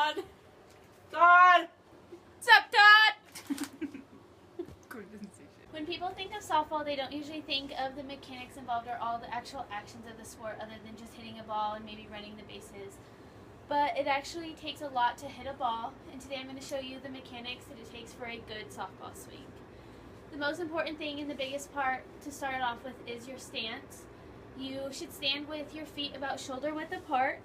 Todd! What's up, Todd? When people think of softball, they don't usually think of the mechanics involved or all the actual actions of the sport other than just hitting a ball and maybe running the bases. But it actually takes a lot to hit a ball, and today I'm going to show you the mechanics that it takes for a good softball swing. The most important thing and the biggest part to start off with is your stance. You should stand with your feet about shoulder width apart,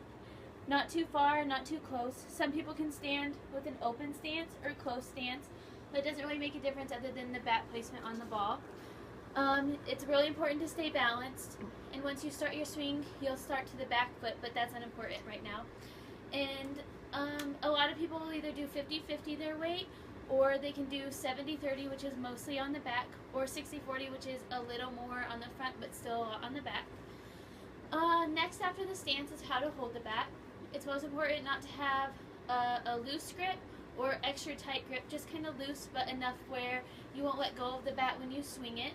not too far, not too close. Some people can stand with an open stance or closed stance, but it doesn't really make a difference other than the bat placement on the ball. It's really important to stay balanced, and once you start your swing, you'll start to the back foot, but that's unimportant right now. And a lot of people will either do 50-50 their weight, or they can do 70-30, which is mostly on the back, or 60-40, which is a little more on the front, but still a lot on the back. Next after the stance is how to hold the bat. It's most important not to have a loose grip or extra tight grip, just kind of loose, but enough where you won't let go of the bat when you swing it.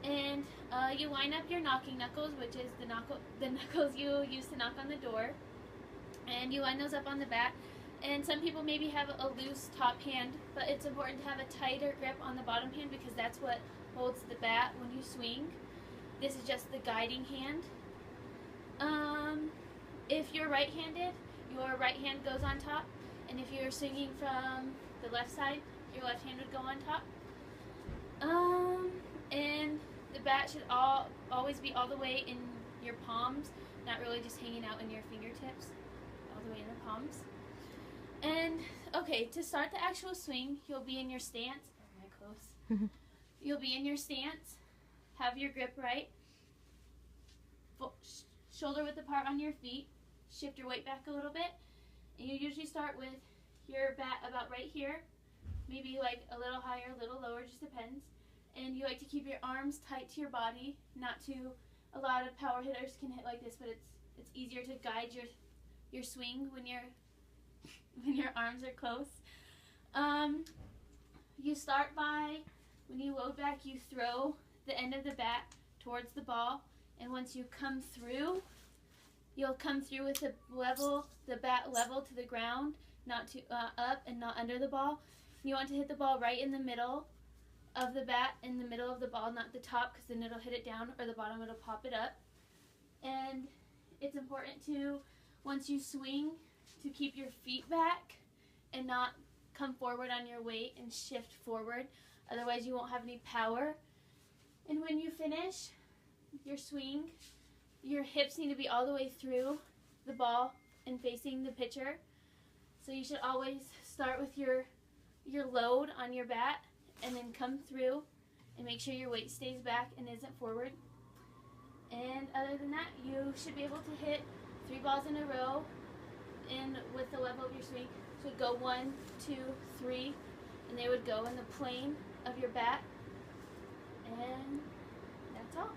And you line up your knocking knuckles, which is the knuckles you use to knock on the door. And you line those up on the bat. And some people maybe have a loose top hand, but it's important to have a tighter grip on the bottom hand because that's what holds the bat when you swing. This is just the guiding hand. If you're right-handed, your right hand goes on top. And if you're swinging from the left side, your left hand would go on top. And the bat should always be all the way in your palms, not really just hanging out in your fingertips, all the way in the palms. And, okay, to start the actual swing, you'll be in your stance. Am I close? You'll be in your stance, have your grip right, shoulder width apart on your feet, shift your weight back a little bit, and you usually start with your bat about right here, maybe like a little higher, a little lower, just depends. And you like to keep your arms tight to your body, not to, a lot of power hitters can hit like this, but it's easier to guide your swing when your arms are close. You start by, when you load back, you throw the end of the bat towards the ball, and once you come through, you'll come through with the bat level to the ground, not too up and not under the ball. You want to hit the ball right in the middle of the bat, in the middle of the ball, not the top, because then it'll hit it down, or the bottom it'll pop it up. And it's important to, once you swing, to keep your feet back and not come forward on your weight and shift forward. Otherwise you won't have any power. And when you finish your swing, your hips need to be all the way through the ball and facing the pitcher. So you should always start with your load on your bat and then come through and make sure your weight stays back and isn't forward. And other than that, you should be able to hit 3 balls in a row and with the level of your swing. So go 1, 2, 3, and they would go in the plane of your bat. And that's all.